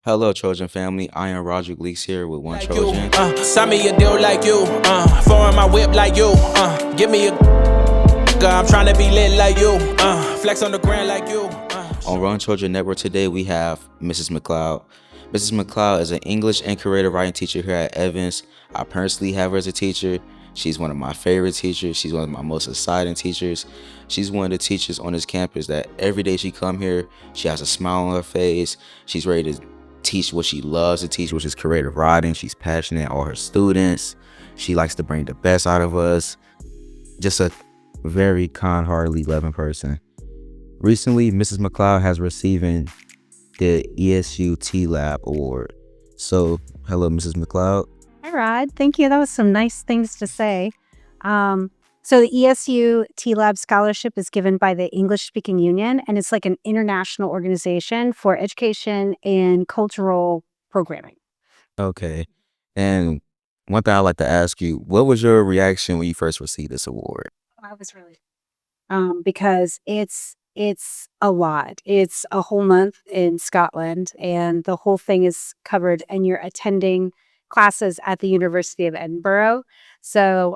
Hello, Trojan family. I am Rodrick Leeks here with One Like you, Trojan. sign me a deal like you, foreign my whip like you, give me a I'm trying to be lit like you, flex on the ground like you. On One Trojan Network today, we have Mrs. McLeod. Mrs. McLeod is an English and creative writing teacher here at Evans. I personally have her as a teacher. She's one of my favorite teachers. She's one of my most exciting teachers. She's one of the teachers on this campus that every day she come here, she has a smile on her face. She's ready to teach what she loves to teach, which is creative writing. She's passionate, all her students. She likes to bring the best out of us. Just a very kind-heartedly loving person. Recently, Mrs. McLeod has receiving the ESU TLAB award. So, hello, Mrs. McLeod. Hi, Rod. Thank you. That was some nice things to say. So the ESU TLAB scholarship is given by the English Speaking Union, and it's like an international organization for education and cultural programming. Okay. And one thing I'd like to ask you, what was your reaction when you first received this award? I was really because it's a lot. It's a whole month in Scotland, and the whole thing is covered, and you're attending classes at the University of Edinburgh. So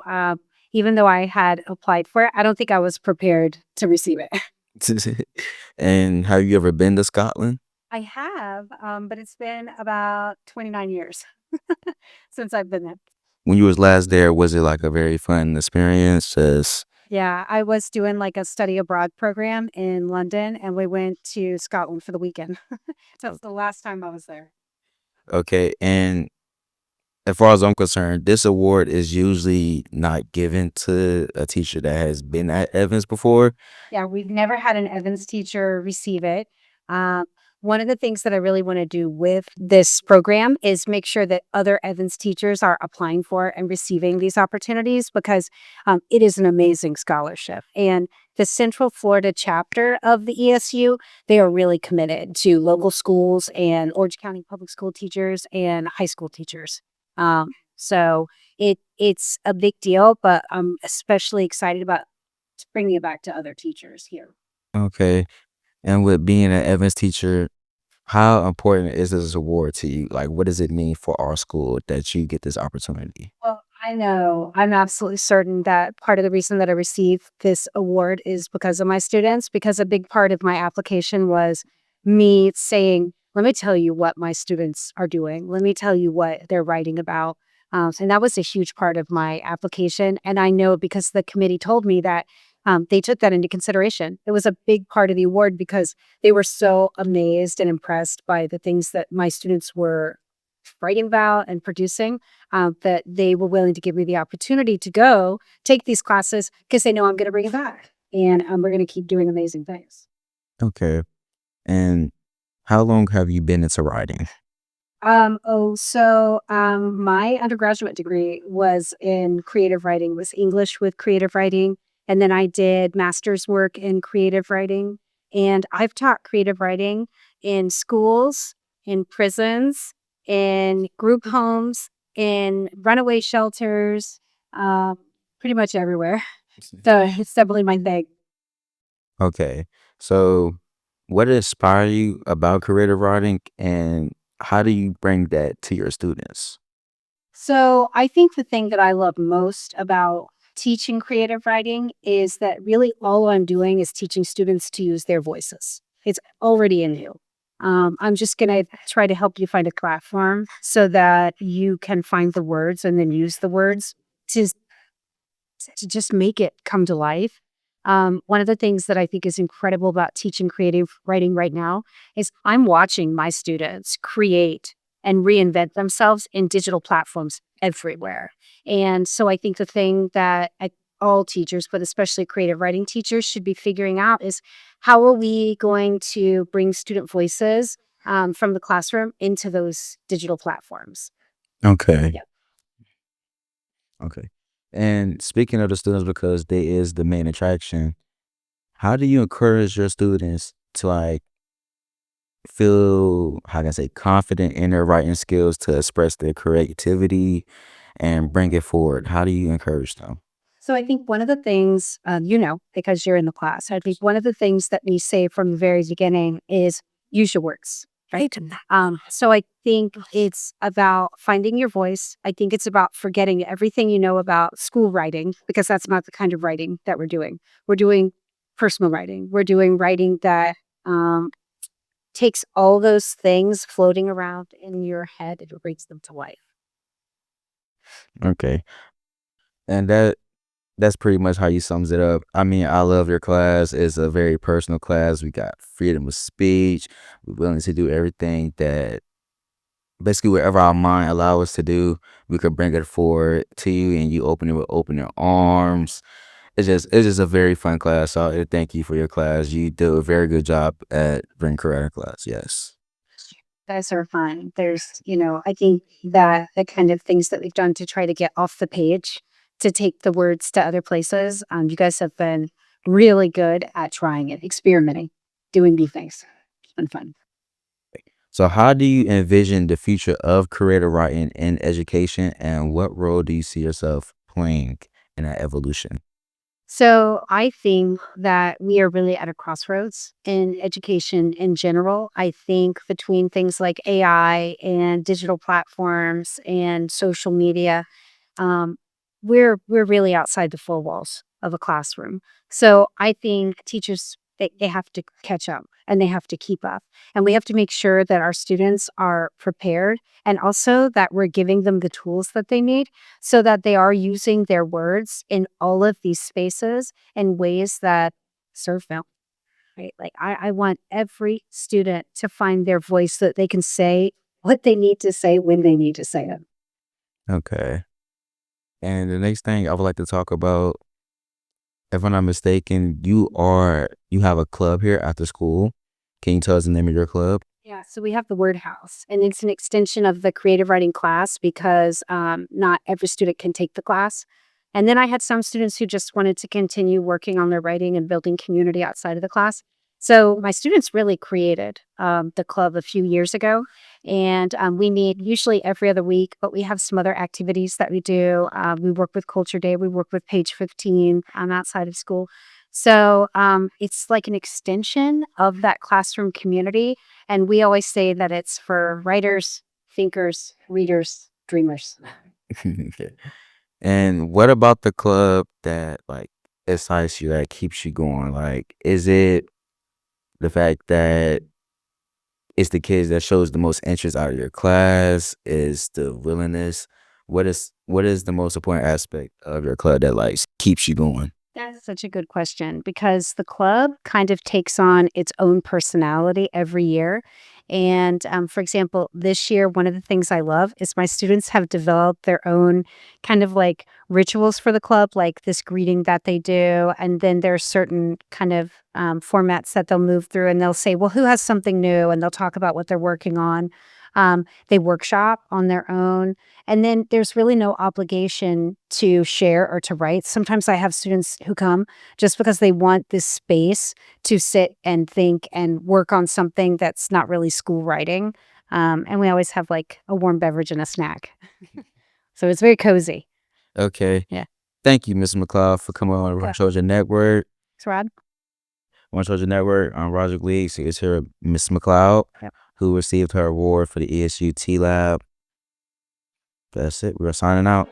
even though I had applied for it, I don't think I was prepared to receive it. And have you ever been to Scotland? I have, but it's been about 29 years since I've been there. When you was last there, was it like a very fun experience? Yeah, I was doing like a study abroad program in London, and we went to Scotland for the weekend. So it's the last time I was there. Okay. And as far as I'm concerned, this award is usually not given to a teacher that has been at Evans before. Yeah, we've never had an Evans teacher receive it. Um, One of the things that I really want to do with this program is make sure that other Evans teachers are applying for and receiving these opportunities because it is an amazing scholarship. And the Central Florida chapter of the ESU, they are really committed to local schools and Orange County public school teachers and high school teachers. So it's a big deal, but I'm especially excited about bringing it back to other teachers here. Okay. And with being an Evans teacher, how important is this award to you? Like, what does it mean for our school that you get this opportunity? Well, I know I'm absolutely certain that part of the reason that I received this award is because of my students, because a big part of my application was me saying, let me tell you what my students are doing. Let me tell you what they're writing about. And that was a huge part of my application. And I know because the committee told me that they took that into consideration. It was a big part of the award because they were so amazed and impressed by the things that my students were writing about and producing, that they were willing to give me the opportunity to go take these classes because they know I'm going to bring it back and we're going to keep doing amazing things. Okay. And how long have you been into writing? My undergraduate degree was in creative writing, was English with creative writing. And then I did master's work in creative writing. And I've taught creative writing in schools, in prisons, in group homes, in runaway shelters, pretty much everywhere. So it's definitely my thing. Okay. So, what inspired you about creative writing and how do you bring that to your students? So I think the thing that I love most about teaching creative writing is that really all I'm doing is teaching students to use their voices. It's already in you. I'm just going to try to help you find a platform so that you can find the words and then use the words to, to just make it come to life. One of the things that I think is incredible about teaching creative writing right now is I'm watching my students create and reinvent themselves in digital platforms everywhere. And so I think the thing that all teachers, but especially creative writing teachers, should be figuring out is how are we going to bring student voices from the classroom into those digital platforms? Okay. Yeah. Okay. And speaking of the students, because they is the main attraction, how do you encourage your students to like feel, how can I say, confident in their writing skills to express their creativity and bring it forward? How do you encourage them? So I think one of the things, because you're in the class, I think one of the things that we say from the very beginning is use your words. right? So I think it's about finding your voice. I think it's about forgetting everything you know about school writing, because that's not the kind of writing that we're doing. We're doing personal writing. We're doing writing that takes all those things floating around in your head and brings them to life. Okay. And that's pretty much how you sums it up. I mean, I love your class. It's a very personal class. We got freedom of speech. We're willing to do everything that basically whatever our mind allow us to do, we could bring it forward to you, and you open it with open arms. It's just a very fun class. So thank you for your class. You do a very good job at bringing career class. Yes. Guys are fun. There's, I think that the kind of things that we've done to try to get off the page, to take the words to other places, you guys have been really good at trying it, experimenting, doing new things. It's been fun. So how do you envision the future of creative writing in education, and what role do you see yourself playing in that evolution? So I think that we are really at a crossroads in education in general. I think between things like AI and digital platforms and social media, um, we're really outside the four walls of a classroom. So I think teachers, they have to catch up and they have to keep up. And we have to make sure that our students are prepared, and also that we're giving them the tools that they need so that they are using their words in all of these spaces in ways that serve them. Right. Like I want every student to find their voice so that they can say what they need to say when they need to say it. Okay. And the next thing I would like to talk about, if I'm not mistaken, you have a club here after school. Can you tell us the name of your club? Yeah, so we have the Word House, and it's an extension of the creative writing class because not every student can take the class. And then I had some students who just wanted to continue working on their writing and building community outside of the class. So my students really created the club a few years ago, and we meet usually every other week, but we have some other activities that we do. We work with Culture Day, we work with Page 15 outside of school. So it's like an extension of that classroom community. And we always say that it's for writers, thinkers, readers, dreamers. Okay. And what about the club that like excites you, that keeps you going? Like, is it the fact that it's the kids that shows the most interest out of your class? Is the willingness? What is the most important aspect of your club that like keeps you going? That's such a good question, because the club kind of takes on its own personality every year. And for example, this year, one of the things I love is my students have developed their own kind of like rituals for the club, like this greeting that they do. And then there's certain kind of formats that they'll move through, and they'll say, well, who has something new? And they'll talk about what they're working on. They workshop on their own. And then there's really no obligation to share or to write. Sometimes I have students who come just because they want this space to sit and think and work on something that's not really school writing. And we always have like a warm beverage and a snack. So it's very cozy. Okay. Yeah. Thank you, Mr. McLeod, for coming on Yeah. One Trojan Network. Thanks, Rod. One Trojan Network. I'm Rodrick Leeks. Is here Miss McLeod, Yep. who received her award for the ESU TLAB. That's it. We're signing out.